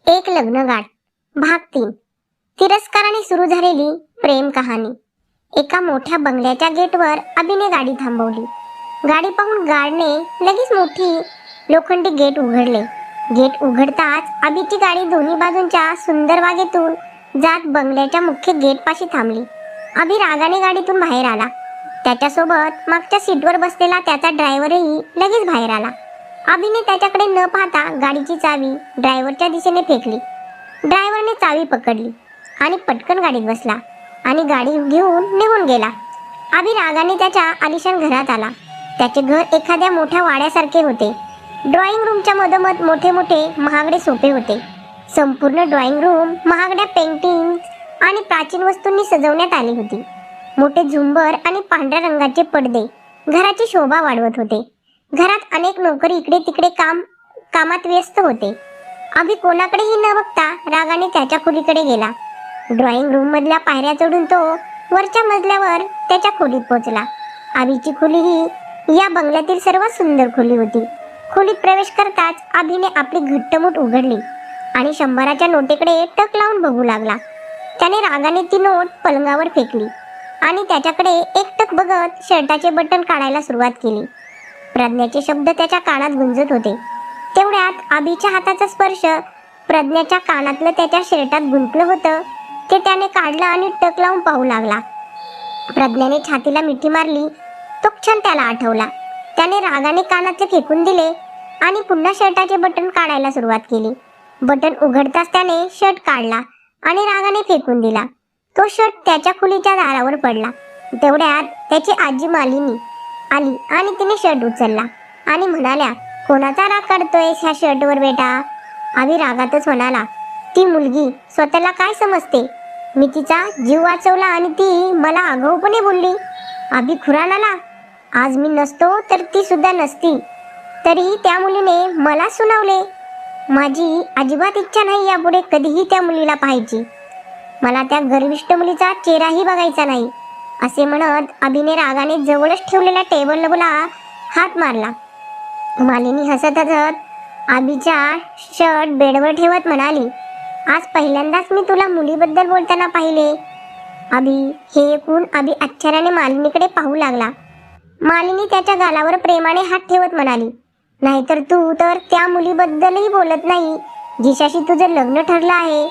एक लग्नगाठ भाग 3 तिरस्काराने सुरू झालेली प्रेम कहाणी। एका मोठ्या बंगल्याच्या गेटवर अभिने गाडी थांबवली। गाडी पाहून गार्डने लगेच मोठी लोखंडी गेट उघडले। गेट उघडताच अभिची गाडी दोन्ही बाजूंच्या सुंदर बागेतून जात बंगल्याच्या मुख्य गेट पाशी थांबली। अभि रागाने गाडीतून बाहेर आला। त्याच्यासोबत मागच्या सीटवर बसलेला त्याचा ड्रायव्हरही लगेच बाहेर आला। अभिने त्याच्याकडे न पाहता गाडीची चावी ड्रायव्हरच्या दिशेने फेकली। ड्रायव्हरने चावी पकडली आणि पटकन गाडीत बसला आणि गाडी घेऊन निघून गेला। अभि रागाने त्याच्या आलिशान घरात आला। त्याचे घर एखाद्या मोठ्या वाड्यासारखे होते। ड्रॉइंग रूमच्या मधोमध मोठे मोठे महागडे सोफे होते। संपूर्ण ड्रॉइंग रूम महागड्या पेंटिंग्स आणि प्राचीन वस्तूंनी सजवण्यात आली होती। मोठे झुंबर आणि पांढऱ्या रंगाचे पडदे घराची शोभा वाढवत होते। घरात अनेक नोकरी इकडे तिकडे कामात व्यस्त होते। अभि कोणाकडेही न बघता रागाने त्याच्या खोलीकडे गेला। ड्रॉइंग रूम मधल्या पायऱ्या चढून तो वरच्या मजल्यावर त्याच्या खोलीत पोहोचला। अभिची खोली ही या बंगल्यातील सर्वात सुंदर खोली होती। खोलीत प्रवेश करताच अभिने आपली घट्टमुठ उघडली आणि 100च्या नोटेकडे टक लावून बघू लागला। त्याने रागाने ती नोट पलंगावर फेकली आणि त्याच्याकडे एकटक बघत शर्टाचे बटन काढायला सुरुवात केली। प्रज्ञाचे शब्द त्याच्या कानात गुंजत होते। तेवढ्यात अभिच्या हाताचा स्पर्श प्रज्ञाच्या कानातलं त्याच्या शर्टात गुंतलं होतं ते त्याने काढलं आणि टक लावून पाहू लागला। प्रज्ञाने छातीला मिठी मारली तो क्षण त्याला आठवला। त्याने रागाने कानातले फेकून दिले आणि पुन्हा शर्टाचे बटन काढायला सुरुवात केली। बटन उघडताच त्याने शर्ट काढला आणि रागाने फेकून दिला। तो शर्ट त्याच्या खोलीच्या दारावर पडला। तेवढ्यात त्याची आजी मालिनी आली आणि तिने शर्ट उचलला आणि म्हणाल्या, कोणाचा राग काढतोयस ह्या शर्टवर बेटा? अभि रागातच म्हणाला, ती मुलगी स्वतःला काय समजते? मी तिचा जीव वाचवला आणि ती मला आगाऊपणे बोलली। अभि खुरानाला, आज मी नसतो तर ती सुद्धा नसती तरी त्या मुलीने मला सुनावले। माझी अजिबात इच्छा नाही यापुढे कधीही त्या मुलीला पाहायची। मला त्या गर्विष्ठ मुलीचा चेहराही बघायचा नाही, असे म्हणत अभिने रागाने जवळच ठेवलेल्या टेबलला हात मारला। मालिनी हसत हसत अभिचा शर्ट बेडवर ठेवत म्हणाली, आज पहिल्यांदाच मी तुला मुलीबद्दल बोलताना पाहिले। अभि हे ऐकून अभि आश्चर्याने मालिनीकडे पाहू लागला। मालिनी त्याच्या गालावर प्रेमाने हात ठेवत म्हणाली, नाहीतर तू तर त्या मुलीबद्दलही बोलत नाही जिच्याशी तुझं लग्न ठरलं आहे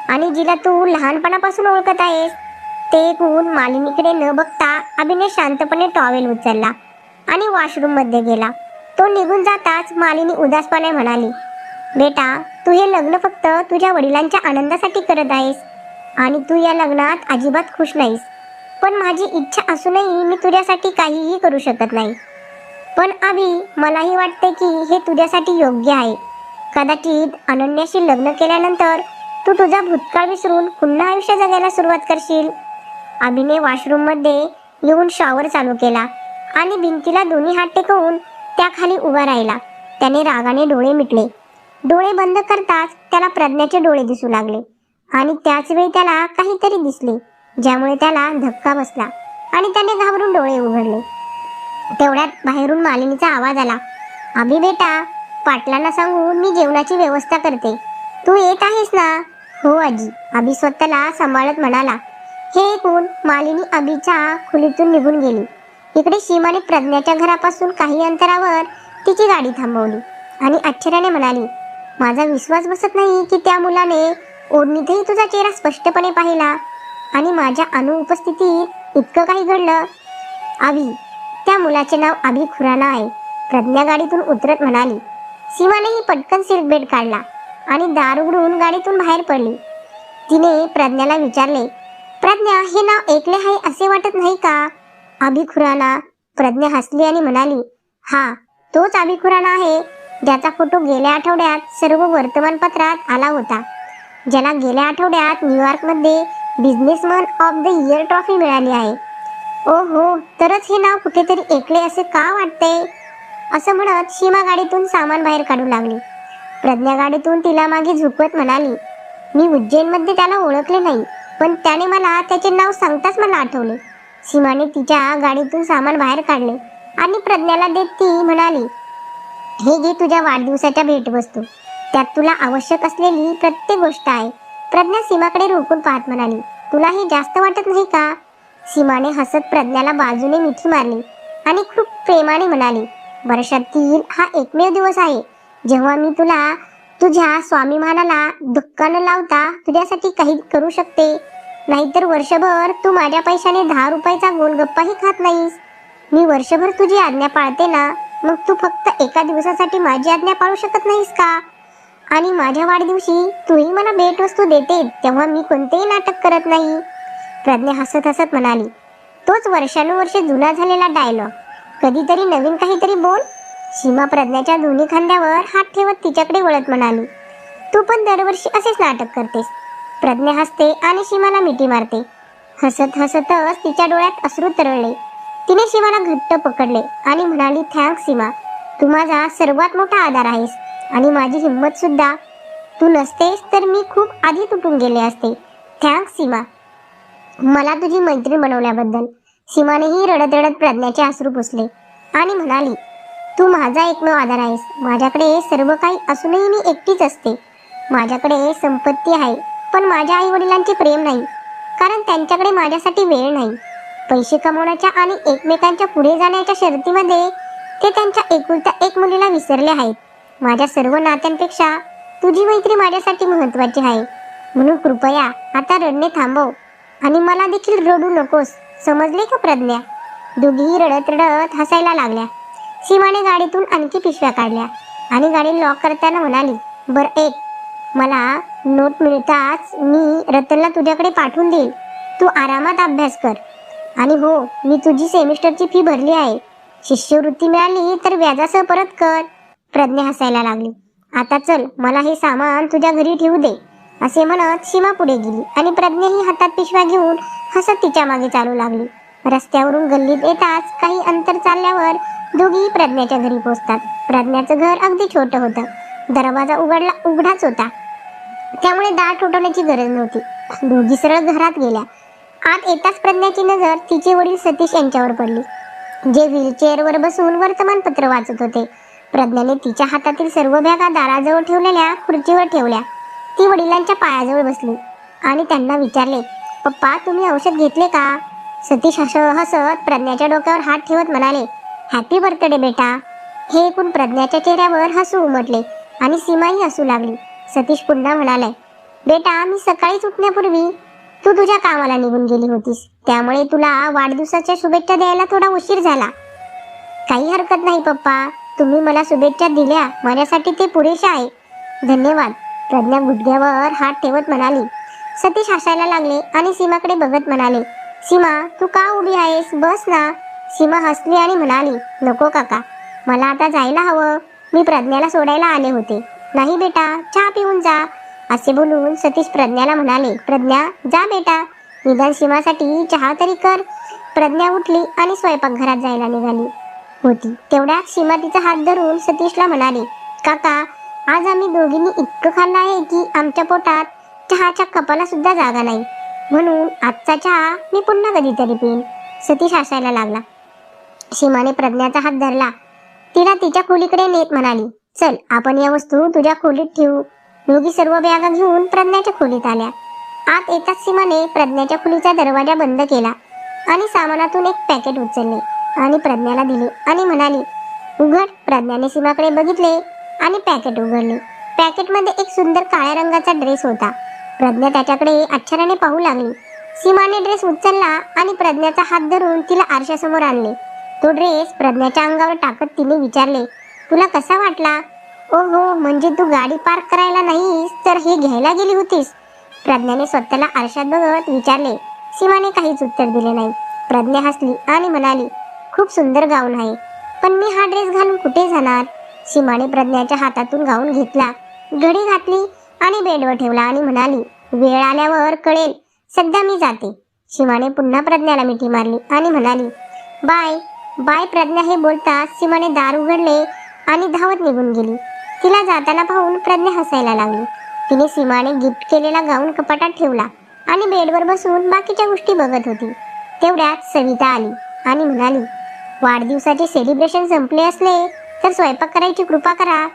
आणि जिला तू लहानपणापासून ओळखत आहेस। ते ऐकून मालिनीकडे न बघता अभिने शांतपणे टॉवेल उचलला आणि वॉशरूम मध्ये गेला। तो निघून जाताच मालिनी उदासपणे म्हणाली, बेटा तू हे लग्न फक्त तुझ्या वडिलांच्या आनंदासाठी करत आहेस आणि तू या लग्नात अजिबात खुश नाहीस। पण माझी इच्छा असूनही मी तुझ्यासाठी काहीही करू शकत नाही। पण अभि मलाही वाटते की हे तुझ्यासाठी योग्य आहे। कदाचित अनन्याशी लग्न केल्यानंतर तू तुझा भूतकाळ विसरून पुन्हा आयुष्य जगायला सुरुवात करशील। अभिने वॉशरूम मध्ये येऊन शॉवर चालू केला आणि भिंतीला दोन्ही हात टेकवून त्याखाली उभा राहिला। त्याने रागाने डोळे मिटले। डोळे बंद करताच त्याला प्रज्ञाचे डोळे दिसू लागले आणि त्याच वेळी त्याला काहीतरी दिसले ज्यामुळे त्याला धक्का बसला आणि त्याने घाबरून डोळे उघडले। तेवढ्यात बाहेरून मालिनीचा आवाज आला, अभि बेटा पाटलांना सांगून मी जेवणाची व्यवस्था करते, तू येत आहेस ना? हो आजी, अभि स्वतःला सांभाळत म्हणाला। हे ऐकून मालिनी अभिच्या खोलीतून निघून गेली। इकडे सीमाने प्रज्ञाच्या घरापासून काही अंतरावर तिची गाडी थांबवली आणि आश्चर्याने म्हणाली, माझा विश्वास बसत नाही की त्या मुलाने ओढणीतही तुझा चेहरा स्पष्टपणे पाहिला आणि माझ्या अनुपस्थितीत इतकं काही घडलं। अभि, त्या मुलाचे नाव अभि खुराना आहे, प्रज्ञा गाडीतून उतरत म्हणाली। सीमानेही पटकन सीट बेल्ट काढला आणि दार उघडून गाडीतून बाहेर पडली। तिने प्रज्ञाला विचारले, प्रज्ञा हे नाव ऐकले आहे असे वाटत नाही का? अभि खुराना। प्रज्ञा हसली आणि म्हणाली, हा तोच अभि खुराना आहे ज्याचा फोटो गेल्या आठवड्यात सर्व वर्तमानपत्रात आला होता, ज्याला गेल्या आठवड्यात न्यूयॉर्क मध्ये businessman of the year trophy मिळाली आहे। ओ हो, तरच हे नाव कुठेतरी ऐकले असे का वाटते? असं म्हणत सीमा गाडीतून सामान बाहेर काढू लागली। प्रज्ञा गाडीतून तिला मागे झुकवत म्हणाली, मी उज्जैनमध्ये त्याला ओळखले नाही, पण त्याने मला त्याचे नाव सांगताच मला आठवले। सीमाने तिच्या गाडीतून सामान बाहेर काढले आणि प्रज्ञाला देत ती म्हणाली, हे घे तुझ्या वाढदिवसाच्या भेटवस्तू। त्यात तुला आवश्यक असलेली प्रत्येक गोष्ट आहे. प्रज्ञा सीमाकडे रोखून पाहत म्हणाली, तुला हे जास्त वाटत नाही का? सीमाने हसत प्रज्ञाला बाजूने मिठी मारली आणि खूप प्रेमाने म्हणाली, वर्षातील हा एकमेव दिवस आहे जेव्हा मी तुला तुझ्या स्वाभिमानाला धक्का न लावता तुझ्यासाठी काही करू शकते. नाहीतर वर्षभर तू माझ्या पैशाने 10 रुपयाचा गोलगप्पाही खात नाहीस. मी वर्षभर तुझी आज्ञा पाळते ना, मग तू फक्त एका दिवसासाठी माझी आज्ञा पाळू शकत नाहीस का? आणि माझ्या वाढदिवशी तूही मला भेटवस्तू देते तेव्हा मी कोणतेही नाटक करत नाही. प्रज्ञा हसत हसत म्हणाली, तोच वर्षानुवर्षे जुना झालेला डायलॉग, कधीतरी नवीन काहीतरी बोल. सीमा प्रज्ञाच्या दोन्ही खांद्यावर हात ठेवत तिच्याकडे वळत म्हणाली, तू पण दरवर्षी असेच नाटक करतेस. प्रज्ञा हसते आणि सीमाला मिठी मारते. हसत हसतच तिच्या डोळ्यात अश्रू तरळले. तिने सीमाला घट्ट पकडले आणि म्हणाली, थँक्स सीमा, तू माझा सर्वात मोठा आधार आहेस आणि माझी हिंमत सुद्धा. तू नसतेस तर मी खूप आधी तुटून गेले असते. थँक्स सीमा, मला तुझी मैत्रीण बनवल्याबद्दल. सीमानेही रडत रडत प्रज्ञाचे अश्रू पुसले आणि म्हणाली, तू माझा एकमेव आधार आहेस. माझ्याकडे सर्व काही असूनही मी एकटीच असते. माझ्याकडे संपत्ती आहे पण माझ्या आई वडिलांचे प्रेम नाही, कारण त्यांच्याकडे माझ्यासाठी वेळ नाही. पैसे कमवण्याच्या आणि एकमेकांच्या पुढे जाण्याच्या शर्तीमध्ये ते त्यांच्या एकुलत्या एक मुलीला विसरले आहेत. माझ्या सर्व नात्यांपेक्षा तुझी मैत्री माझ्यासाठी महत्वाची आहे. म्हणून कृपया आता रडणे थांबव आणि मला देखील रडू नकोस, समजले का प्रज्ञा? दोघीही रडत रडत हसायला लागल्या. सीमाने गाडीतून आणखी पिशव्या काढल्या आणि गाडी लॉक करताना म्हणाली, बरं एक, मला नोट मिळताच मी रतनला तुझ्याकडे पाठवून देईल. तू आरामात अभ्यास कर. आणि हो, मी तुझी सेमिस्टरची फी भरली आहे. शिष्यवृत्ती मिळाली तर व्याजासह परत कर. प्रज्ञा हसायला लागली. आता चल, मला हे सामान तुझ्या घरी ठेवू दे, असे म्हणत सीमा पुढे गेली आणि प्रज्ञाही हातात पिशव्या घेऊन हसत तिच्या मागे चालू लागली. रस्त्यावरून गल्लीत येताच काही अंतर चालल्यावर दोघीही प्रज्ञाच्या घरी पोहोचतात. प्रज्ञाचं घर अगदी छोटं होतं. दरवाजा उघडाच होता, त्यामुळे दार ठोठवण्याची गरज नव्हती. दोघी सरळ घरात गेल्या. आत येताच प्रज्ञाची नजर तिचे वडील सतीश यांच्यावर पडली, जे व्हीलचेअरवर बसून वर्तमानपत्र वाचत होते. प्रज्ञाने तिच्या हातातील सर्व बॅगा दाराजवळ ठेवलेल्या खुर्चीवर ठेवल्या. ती वडिलांच्या पायाजवळ बसली आणि त्यांना विचारले, पप्पा तुम्ही औषध घेतले का? सतीश हसत प्रज्ञाच्या डोक्यावर हात ठेवत म्हणाले, हॅपी बर्थडे बेटा. हे ऐकून प्रज्ञाच्या चेहऱ्यावर हसू उमटले आणि सीमाही हसू लागली. सतीश पुन्हा म्हणाले, बेटा मी सकाळीच उठण्यापूर्वी तू तुझ्या कामाला निघून गेली होतीस, त्यामुळे तुला वाढदिवसाच्या शुभेच्छा द्यायला थोडा उशीर झाला. काही हरकत नाही पप्पा, तुम्ही मला शुभेच्छा दिल्या, माझ्यासाठी ते पुरेसे आहे. धन्यवाद. प्रज्ञा गुडघ्यावर हात ठेवत म्हणाली. सतीश हसायला लागले आणि सीमाकडे बघत म्हणाले, सीमा तू का उभी आहेस, बस ना. सीमा हसली आणि म्हणाली, नको काका, मला आता जायला हवं. मी प्रज्ञाला सोडायला आले होते. नाही बेटा, चहा पिऊन जा. असे बोलून सतीश प्रज्ञाला म्हणाले, प्रज्ञा जा बेटा, निदान सीमासाठी चहा तरी कर. प्रज्ञा उठली आणि स्वयंपाकघरात जायला निघाली होती. तेवढ्यात सीमा तिचा हात धरून सतीशला म्हणाले, काका आज आम्ही दोघींनी इतकं खाल्लं आहे की आमच्या पोटात चहाच्या कपाला सुद्धा जागा नाही, म्हणून आजचा चहा मी पुन्हा कधीतरी पिईन. सतीश हसायला लागला. सीमाने प्रज्ञाचा हात धरला. तिला तिच्या खोलीकडे नेत म्हणाली, चल आपण या वस्तू तुझ्या खोलीत ठेवू. दोघी सर्व बॅगा घेऊन प्रज्ञाच्या खोलीत आल्या. आत येताच सीमाने प्रज्ञाच्या खोलीचा दरवाजा बंद केला आणि सामानातून एक पॅकेट उचलले आणि प्रज्ञाला दिले आणि म्हणाली, उघड. प्रज्ञाने सीमाकडे बघितले आणि पॅकेट उघडले. पॅकेटमध्ये एक सुंदर काळ्या रंगाचा ड्रेस होता. प्रज्ञा त्याच्याकडे आश्चर्याने पाहू लागली. सीमाने ड्रेस उचलला आणि प्रज्ञाचा हात धरून तिला आरशासमोर आणले. तो ड्रेस प्रज्ञाच्या अंगावर टाकत तिने विचारले, तुला कसा वाटला? ओहो, म्हणजे तू गाडी पार्क करायला नाहीस तर हे घ्यायला गेली होतीस? प्रज्ञाने स्वतःला आरशात बघत विचारले. सीमाने काहीच उत्तर दिले नाही. प्रज्ञा हसली आणि म्हणाली, खूप सुंदर गाऊन आहे, पण मी हा ड्रेस घालून कुठे जाणार? सीमाने प्रज्ञाच्या हातातून गाऊन घेतला, घडी घातली आणि बेडवर ठेवला आणि म्हणाली, वेळ आल्यावर कळेल, सध्या मी जाते. सीमाने पुन्हा प्रज्ञाला मिठी मारली आणि म्हणाली, बाय बाय. प्रज्ञा हे बोलताच सीमाने दार उघडले आणि धावत निघून गेली. तिला जाताना पाहून प्रज्ञा हसायला लागली. तिने सीमाने गिफ्ट केलेला गाऊन कपाटात ठेवला आणि बेडवर बसून बाकीच्या गोष्टी बघत होती. तेवढ्यात सविता आली आणि म्हणाली, वाढदिवसाचे सेलिब्रेशन संपले असले तर स्वयंपाक करायची कृपा करा.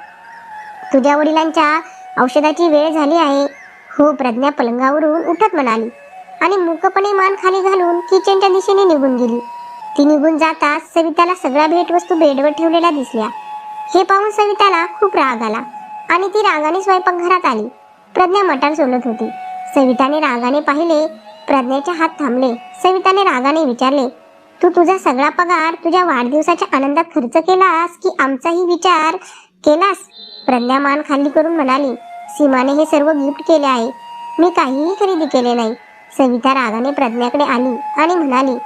तुझ्या वडिलांच्या औषधाची वेळ झाली आहे. हो, प्रज्ञा पलंगावरून उठत म्हणाली आणि मूकपणे मान खाली घालून किचनच्या दिशेने निघून गेली. ती निघून जाताच सविताला सगळ्या भेटवस्तू बेडवर ठेवलेल्या दिसल्या. हे पाहून सविताला खूप राग आला आणि ती रागाने स्वयंपाकघरात आली. प्रज्ञा मटार सोलत होती. सविताने रागाने पाहिले. प्रज्ञाचे हात थांबले. सविताने रागाने विचारले, तू तुझा सगळा पगार तुझ्या वाढदिवसाच्या आनंदात खर्च केलास की आमचाही विचार केलास? प्रज्ञा मान खाली करून म्हणाली, सीमाने हे सर्व गिफ्ट केले आहे, मी काहीही खरेदी केले नाही. सविता रागाने प्रज्ञाकडे आली आणि म्हणाली,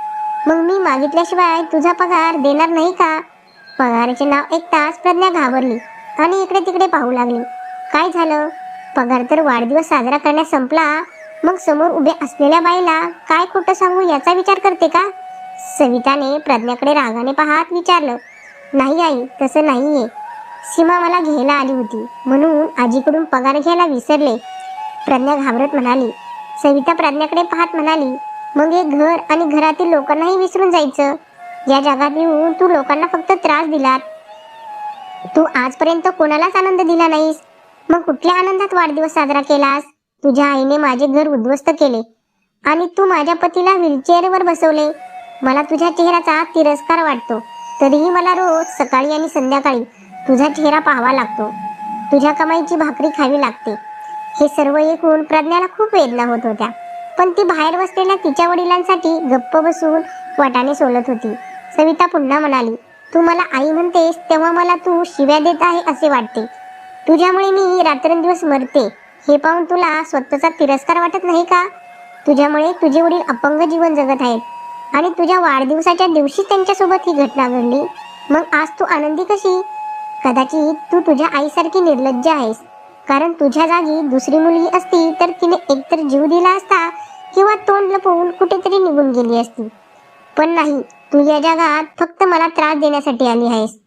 मग मी मागितल्याशिवाय तुझा पगार देणार नाही का? पगाराचे नाव ऐकताच प्रज्ञा घाबरली आणि इकडे तिकडे पाहू लागली. काय झालं? पगार तर वाढदिवस साजरा करण्यास संपला, मग समोर उभे असलेल्या बाईला काय खोटं सांगू याचा विचार करते का? सविताने प्रज्ञाकडे रागाने पाहत विचारलं. नाही आई, तसं नाहीये. सीमा मला घ्यायला आली होती म्हणून आजीकडून पगार घ्यायला विसरले. प्रज्ञा घाबरत म्हणाली. सविता प्रज्ञाकडे पाहत म्हणाली, मग हे घर आणि घरातील लोकांनाही विसरून जायचं. या जगात येऊन तू लोकांना फक्त त्रास दिलात. तू आजपर्यंत कोणालाच आनंद दिला नाहीस. मग कुठल्या आनंदात वाढदिवस साजरा केलास? तुझ्या आईने माझे घर उद्ध्वस्त केले आणि तू माझ्या पतीला व्हीलचेअरवर बसवले. मला तुझ्या चेहऱ्याचा तिरस्कार वाटतो, तरीही मला रोज सकाळी आणि संध्याकाळी तुझा चेहरा पाहावा लागतो. तुझ्या कमाईची भाकरी खावी लागते. हे सर्व ऐकून प्रज्ञाला खूप वेदना होत होत्या, पण ती बाहेर बसलेल्या तिच्या वडिलांसाठी गप्प बसून वाटाणे सोलत होती. सविता पुन्हा म्हणाली, तू मला आई म्हणतेस तेव्हा मला तू शिव्या देत आहे असे वाटते. तुझ्यामुळे मी रात्रंदिवस मरते हे पाहून तुला स्वतःचा तिरस्कार वाटत नाही का? तुझ्यामुळे तुझे वडील अपंग जीवन जगत आहेत आणि तुझ्या वाढदिवसाच्या दिवशी त्यांच्यासोबत ही घटना घडली. मग आज तू आनंदी कशी? कदाचित तू तुझ्या आईसारखी निर्लज्ज आहेस, कारण तुझ्या जागी दुसरी मुलगी असती तर तिने एकतर जीव दिला असता किंवा तोंड लपवून कुठेतरी निघून गेली असती. पण नाही, तू या जगात फक्त मला त्रास देण्यासाठी आली आहेस.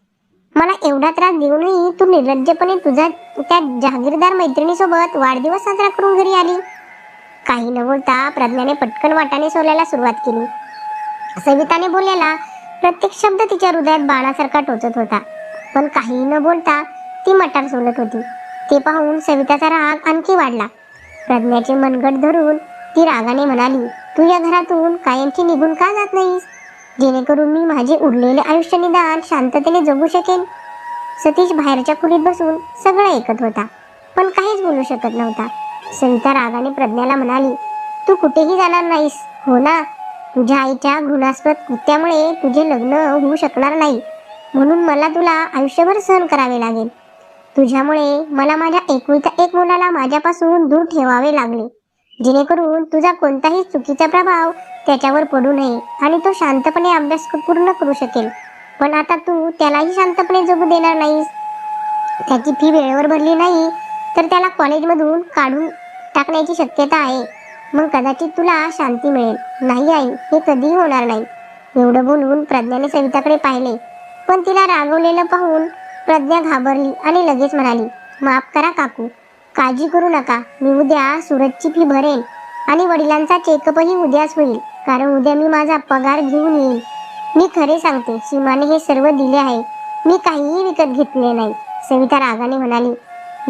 मला एवढा त्रास देऊनही तू निर्लज्जपणे तुझा त्या जहागीरदार मैत्रिणीसोबत वाढदिवस साजरा करून घरी आली. काही न बोलता प्रज्ञाने पटकन वाटाणे सोलायला सुरुवात केली. सविताने बोललेला प्रत्येक शब्द तिच्या हृदयात बाणासारखा टोचत होता, पण काही न बोलता ती मटार सोलत होती. ते पाहून सविताचा राग आणखी वाढला. प्रज्ञाचे मनगट धरून ती रागाने म्हणाली, तू या घरातून कायमची निघून का जात नाहीस, जेणेकरून मी माझे उरलेले आयुष्य निदान शांततेने जगू शकेन. सतीश बाहेरच्या खोलीत बसून सगळं ऐकत होता, पण काहीच बोलू शकत नव्हता. सविता रागाने प्रज्ञाला म्हणाली, तू कुठेही जाणार नाहीस, हो ना? तुझ्या आईच्या घृणास्पद कृत्यामुळे तुझे लग्न होऊ शकणार नाही, म्हणून मला तुला आयुष्यभर सहन करावे लागेल. तुझ्यामुळे मला माझ्या एकुलत्या एक मुलाला माझ्यापासून दूर ठेवावे लागले, जेणेकरून तुझा कोणताही चुकीचा प्रभाव त्याच्यावर पडू नये आणि तो शांतपणे अभ्यास पूर्ण करू शकेल. पण आता तू त्यालाही शांतपणे जगू देणार नाहीस. त्याची फी वेळेवर भरली नाही तर त्याला कॉलेजमधून काढून टाकण्याची शक्यता आहे. मग कदाचित तुला शांती मिळेल. नाही आई, हे कधीही होणार नाही. एवढं बोलून प्रज्ञाने सविताकडे पाहिले, पण तिला रागवलेलं पाहून प्रज्ञा घाबरली आणि लगेच म्हणाली, माफ करा काकू, काळजी करू नका. मी उद्या सूरजची फी भरेन आणि वडिलांचा चेकअपही उद्याच होईल, कारण उद्या मी माझा पगार घेऊन येईल. मी खरे सांगते, सीमाने हे सर्व दिले आहे, मी काहीही विकत घेतले नाही. सविता रागाने म्हणाली,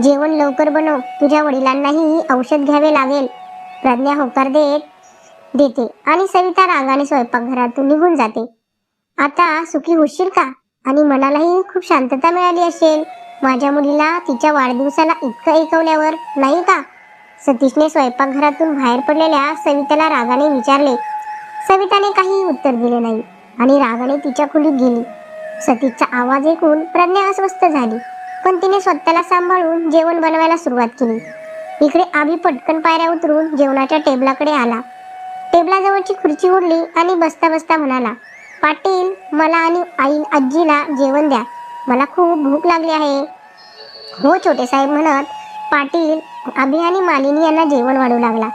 जेवण लवकर बनव, तुझ्या वडिलांनाही औषध घ्यावे लागेल. प्रज्ञा होकार देते आणि सविता रागाने स्वयंपाकघरातून निघून जाते. आता सुखी होशील का? आणि मनालाही खूप शांतता मिळाली असेल माझ्या मुलीला तिच्या वाढदिवसाला इतकं ऐकवल्यावर, नाही का? सतीशने स्वयंपाकघरातून बाहेर पडलेल्या सविताला रागाने विचारले. सविताने काही उत्तर दिले नाही आणि रागाने तिच्या खोलीत गेली. सतीशचा आवाज ऐकून प्रज्ञा अस्वस्थ झाली, पण तिने स्वतःला सांभाळून जेवण बनवायला सुरुवात केली. इकडे आभी पटकन पायऱ्या उतरून जेवणाच्या टेबलाकडे आला. टेबलाजवळची खुर्ची ओढली आणि बसता बसता म्हणाला, पाटील, मला आणि आजीला जेवण द्या, मला खूप भूक लागली आहे. हो छोटे साहेब म्हणत पाटील आभी आणि मालिनी यांना जेवण वाढू लागला.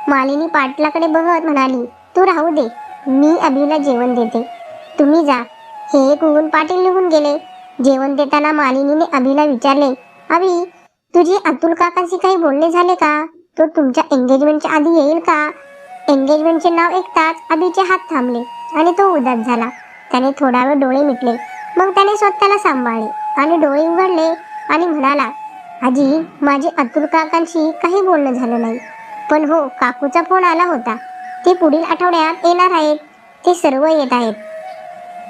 मालिनी पाटलाकडे बघत म्हणाली, तू राहू दे, मी अभिला जेवण देते, तुम्ही जा. हे ऐकून पाटील निघून गेले. जेवण देताना मालिनीने अभिला विचारले, अभि, तुझी अतुल काकांशी काही बोलणे झाले का? तो तुमच्या एंगेजमेंटच्या आधी येईल का? एंगेजमेंटचे नाव ऐकताच अभिचे हात थांबले आणि तो उदास झाला. त्याने थोडा वेळ डोळे मिटले, मग त्याने स्वतःला सांभाळले आणि डोळे उघडले आणि म्हणाला, आजी, माझे अतुल काकांशी काही बोलणं झालं नाही, पण हो, काकूचा फोन आला होता. ते पुढील आठवड्यात येणार आहेत. ते सर्व येत आहेत.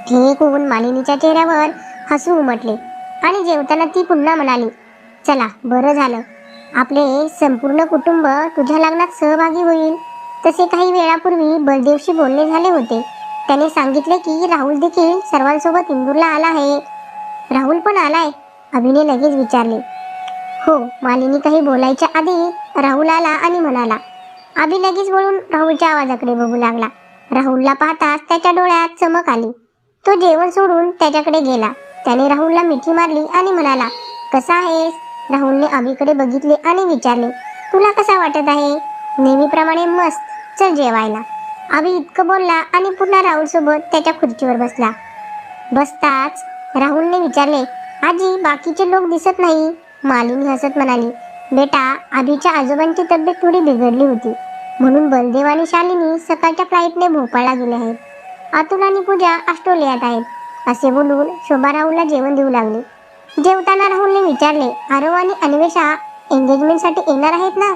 हे ऐकून मालिनीच्या चेहऱ्यावर हसू उमटले आणि जेवताना ती पुन्हा म्हणाली, चला बरं झालं, आपले संपूर्ण कुटुंब तुझ्या लग्नात सहभागी होईल. तसे काही वेळापूर्वी बलदेवशी बोलणे झाले होते. त्याने सांगितले की राहुल देखील सर्वांसोबत इंदूरला आला आहे. राहुल पण आलाय? अभिने लगेच विचारले. हो, मालिनी काही बोलायच्या आधी राहुल आला आणि म्हणाला. अभि लगेच बोलून राहुलच्या आवाजाकडे बघू लागला. राहुलला पाहताच त्याच्या डोळ्यात चमक आली. तो जेवण सोडून त्याच्याकडे गेला. त्याने राहुलला मिठी मारली आणि म्हणाला, कसा आहेस? राहुलने अभिकडे बघितले आणि विचारले, तुला कसा वाटत आहे? नेहमीप्रमाणे मस्त, चल जेवायला. अभि इतकं बोलला आणि पुन्हा राहुल सोबत त्याच्या खुर्चीवर बसला. बसताच राहुलने विचारले, आजी, बाकीचे लोक दिसत नाही. मालिनी हसत म्हणाली, बेटा, अभिच्या आजोबांची तब्येत थोडी बिघडली होती, म्हणून बलदेव आणि शालिनी सकाळच्या फ्लाईटने भोपाळला गेले आहेत. अतुल आणि पूजा ऑस्ट्रेलियात आहेत. असे बोलून शोभा राहुलला जेवण देऊ लागली. जेवताना राहुलने विचारले, आरव आणि अन्वेषा एंगेजमेंटसाठी येणार आहेत ना?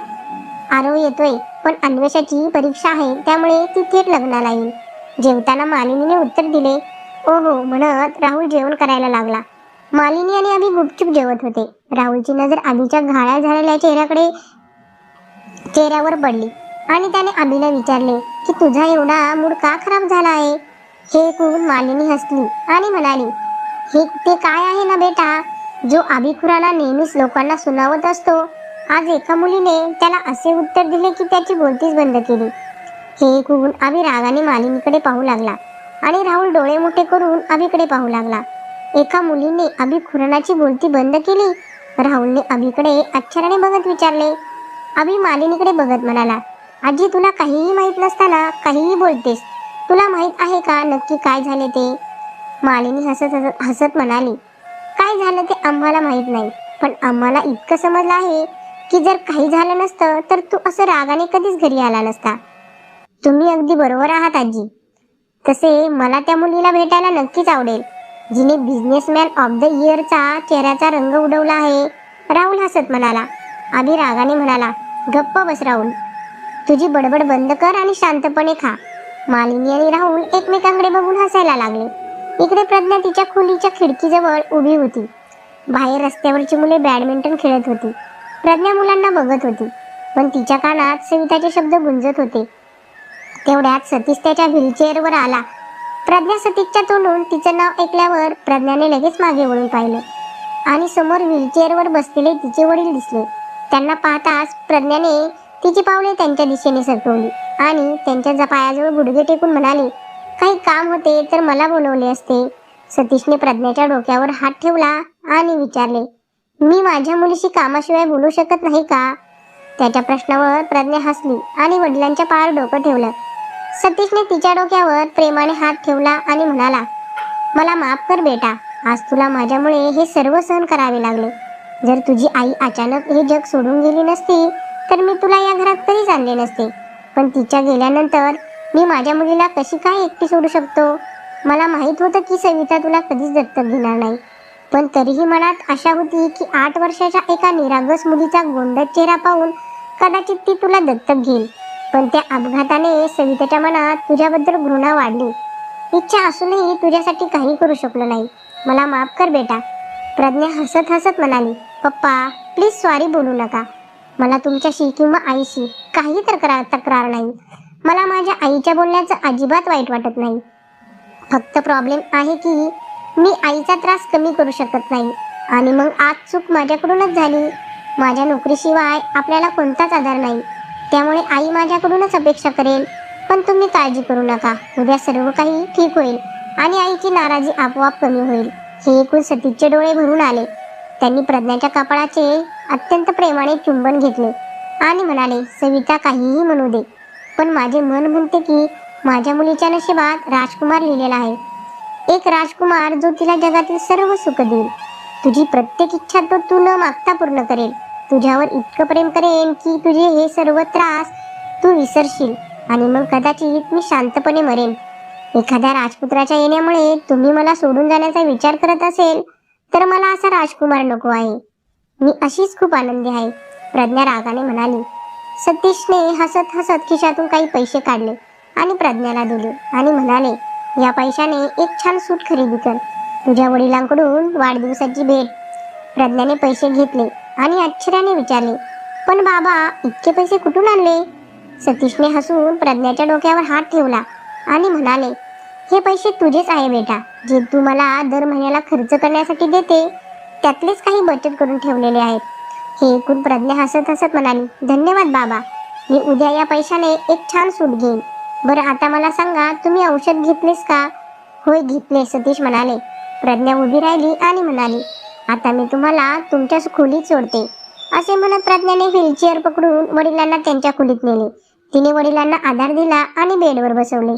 आरव येतोय, पण अन्वेषाची परीक्षा आहे, त्यामुळे ती थेट लग्नाला येईल. जेवताना मालिनीने उत्तर दिले. ओहो म्हणत राहुल जेवण करायला लागला. मालिनी आणि अभि गुपचूप जेवत होते. राहुलची नजर अभिच्या घाया झालेल्या चेहऱ्यावर पडली आणि त्याने अभिला विचारले की तुझा एवढा मूड का खराब झाला आहे? हे ऐकून मालिनी हसली आणि म्हणाली, हे ते काय आहे ना बेटा, जो अभि खुराना नेहमीच लोकांना सुनावत असतो, आज एका मुलीने त्याला असे उत्तर दिले की त्याची बोलतीच बंद केली. हे ऐकून अभि रागाने मालिनीकडे पाहू लागला आणि राहुल डोळे मोठे करून अभिकडे पाहू लागला. एका मुलीने अभि खुरानाची बोलती बंद केली? राहुलने अभिकडे आश्चर्याने बघत विचारले. अभि मालिनीकडे बघत म्हणाला, आजी, तुला काहीही माहित नसताना काहीही बोलतेस. तुला माहित आहे का नक्की काय झाले ते? मालिनी हसत म्हणाली, काय झालं ते आम्हाला माहित नाही, पण आम्हाला इतकं समजलं आहे की जर काही झालं नसतं तर तू असं रागाने कधीच घरी आला नसता. तुम्ही अगदी बरोबर आहात आजी. तसे मला त्या मुलीला भेटायला नक्कीच आवडेल, जिने बिझनेसमॅन ऑफ द इयरचा चेहऱ्याचा रंग उडवला आहे. राहुल हसत म्हणाला. अभि रागाने म्हणाला, गप्प बस राहुल, तुझी बडबड बंद कर आणि शांतपणे खा. मालिनी आणि राहुल एकमेकांकडे बघून हसायला लागले. इकडे प्रज्ञा तिच्या खोलीच्या खिडकीजवळ उभी होती. बाहेर रस्त्यावरची मुले बॅडमिंटन खेळत होती. प्रज्ञा मुलांना बघत होती, पण तिच्या कानात सविताचे शब्द गुंजत होते. तेवढ्यात सतीश त्याच्या व्हीलचेअरवर आला. प्रज्ञा सतीशच्या तोंडून तिचं नाव ऐकल्यावर प्रज्ञाने लगेच मागे वळून पाहिलं आणि समोर व्हीलचेअरवर बसलेले तिचे वडील दिसले. त्यांना पाहताच प्रज्ञाने तिची पावले त्यांच्या दिशेने सरकवली आणि त्यांच्या पायाजवळ गुडघे टेकून म्हणाली, काही काम होते तर मला बोलवले असते. सतीशने प्रज्ञाच्या डोक्यावर हात ठेवला आणि विचारले, मी माझ्या मुलीशी कामाशिवाय बोलू शकत नाही का? त्याच्या प्रश्नावर प्रज्ञा हसली आणि वडिलांच्या पायावर डोकं ठेवलं. सतीशने तिच्या डोक्यावर प्रेमाने हात ठेवला आणि म्हणाला, मला माफ कर बेटा, आज तुला माझ्यामुळे हे सर्व सहन करावे लागले. जर तुझी आई अचानक हे जग सोडून गेली नसती तर मी तुला या घरात कधीच आणले नसते, पण तिच्या गेल्यानंतर मी माझ्या मुलीला कशी काय एकटी सोडू शकतो? मला माहित होतं की सविता तुला कधीच दत्तक घेणार नाही, पण तरीही मनात आशा होती की 8 वर्षाच्या एका निरागस मुलीचा गोंडस चेहरा पाहून कदाचित ती तुला दत्तक घेईल. पण त्या अपघाताने सविताच्या मनात तुझ्याबद्दल घृणा वाढली. इच्छा असूनही तुझ्यासाठी काही करू शकलो नाही. मला माफ कर बेटा. प्रज्ञा हसत हसत म्हणाली, पप्पा प्लीज सॉरी बोलू नका. मला तुमच्याशी किंवा आईशी काही तक्रार नाही. मला माझ्या आईच्या बोलण्याचं अजिबात वाईट वाटत नाही. फक्त प्रॉब्लेम आहे की मी आईचा त्रास कमी करू शकत नाही आणि मग आज चूक माझ्याकडूनच झाली. माझ्या नोकरीशिवाय आपल्याला कोणताच आधार नाही, त्यामुळे आई माझ्याकडूनच अपेक्षा करेल. पण तुम्ही काळजी करू नका, उद्या सर्व काही ठीक होईल आणि आईची नाराजी आपोआप कमी होईल. हे ऐकून सतीशचे डोळे भरून आले. त्यांनी प्रज्ञाच्या कपाळाचे अत्यंत प्रेमाने चुंबन घेतले आणि म्हणाले, सविता काहीही म्हणू दे, पण माझे मन म्हणते की माझ्या मुलीच्या नशिबात राजकुमार लिहिलेला आहे. एक राजकुमार जो तिला जगातील सर्व सुख देईल. तुझी प्रत्येक इच्छा तो तू न मागता पूर्ण करेल. तुझ्यावर इतकं प्रेम करेन की तुझे हे सर्व त्रास तू विसरशील आणि मग कदाचित मी शांतपणे मरेन. एखाद्या राजपुत्राच्या येण्यामुळे तुम्ही मला सोडून जाण्याचा विचार करत असेल तर मला असा राजकुमार नको आहे. मी अशीच खूप आनंदी आहे, प्रज्ञा रागाने म्हणाली. सतीशने हसत हसत खिशातून काही पैसे काढले आणि प्रज्ञाला दिले आणि म्हणाले, या पैशाने एक छान सूट खरेदी कर, तुझ्या वडिलांकडून वाढदिवसाची भेट. प्रज्ञाने पैसे घेतले आणि आश्चर्याने विचारले, पण बाबा इतके पैसे कुठून आणले? सतीशने हसून प्रज्ञाच्या डोक्यावर हात ठेवला आणि म्हणाले, हे पैसे तुझेच आहे बेटा, जे तू मला दर महिन्याला खर्च करण्यासाठी देते त्यातलेच काही बचत करून ठेवलेले आहेत. हे ऐकून प्रज्ञा हसत हसत म्हणाली, धन्यवाद बाबा, मी उद्या या पैशाने एक छान सूट घेईन. बरं आता मला सांगा, तुम्ही औषध घेतलेस का? होय घेतले, सतीश म्हणाले. प्रज्ञा उभी राहिली आणि म्हणाली, आता मी तुम्हाला तुमच्या खोलीत सोडते. असे म्हणत प्रज्ञाने व्हीलचेअर पकडून वडिलांना त्यांच्या खोलीत नेले. तिने वडिलांना आधार दिला आणि बेडवर बसवले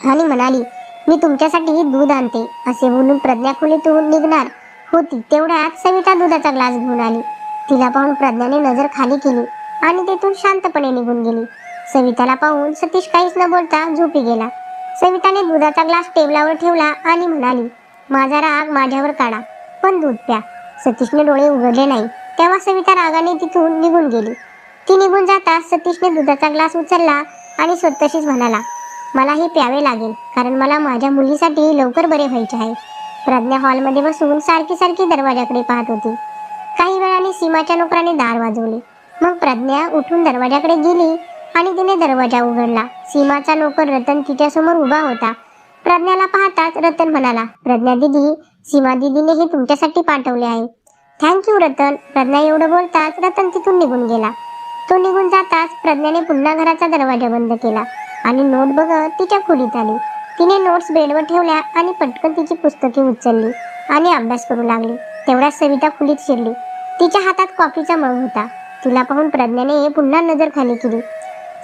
आणि म्हणाली, मी तुमच्यासाठी दूध आणते. असे बोलून प्रज्ञा खोलीतून निघणार होती तेवढ्यात सविता दुधाचा ग्लास घेऊन आली. तिला पाहून प्रज्ञाने नजर खाली केली आणि तेथून शांतपणे निघून गेली. सविताला पाहून सतीश काहीच न बोलता झोपी गेला. सविताने दुधाचा ग्लास टेबलावर ठेवला आणि म्हणाली, माझा राग माझ्यावर काढा, पण दूध प्या. सतीशने डोळे उघडले नाही तेव्हा सविता रागाने तिथून निघून गेली. ती निघून जाताच सतीशने दुधाचा ग्लास उचलला आणि स्वतःशीच म्हणाला, मला हे प्यावे लागेल, कारण मला माझ्या मुलीसाठी लवकर बरे व्हायचे आहे. प्रज्ञा हॉलमध्ये बसून सारखी सारखी दरवाजाकडे पाहत होती. काही वेळाने सीमाच्या नोकराने दार वाजवले. मग प्रज्ञा उठून दरवाजाकडे गेली आणि तिने दरवाजा उघडला. सीमाचा नोकर रतन तिच्यासमोर उभा होता. प्रज्ञाला पाहताच रतन म्हणाला, प्रज्ञा दीदी, सीमा दीदीने हे तुमच्यासाठी पाठवले आहे. थँक्यू रतन. प्रज्ञा एवढं बोलताच रतन तिथून निघून गेला. तो निघून जाताच प्रज्ञाने पुन्हा घराचा दरवाजा बंद केला आणि नोट बघत तिच्या खोलीत आली. तिने नोट्स बेडवर ठेवल्या आणि पटकन तिची पुस्तके उचलली आणि अभ्यास करू लागली. तेवढ्यात सविता खोलीत शिरली. तिच्या हातात कॉफीचा मग होता. तिला पाहून प्रज्ञाने पुन्हा नजर खाली केली.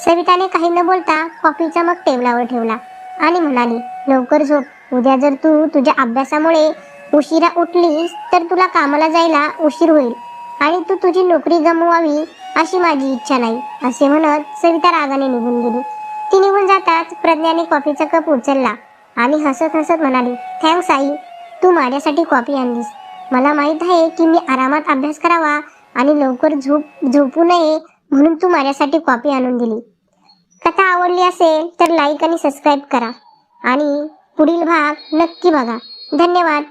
सविताने काही न बोलता कॉफीचा मग टेबलावर ठेवला आणि म्हणाली, लवकर झोप. उद्या जर तू तुझ्या अभ्यासामुळे उशिरा उठलीस तर तुला कामाला जायला उशीर होईल आणि तू तुझी नोकरी गमवावी अशी माझी इच्छा नाही. असे म्हणत सविता रागाने निघून गेली. ती निघून जाताच प्रज्ञाने कॉफीचा कप उचलला आणि हसत हसत म्हणाली, थँक्स आई, तू माझ्यासाठी कॉफी आणलीस. मला माहित आहे की मी आरामात अभ्यास करावा आणि लवकर झोपू नये, म्हणून तू माझ्यासाठी कॉफी आणून दिली. कथा आवडली असेल तर लाईक आणि सबस्क्राईब करा आणि पुढील भाग नक्की बघा. धन्यवाद.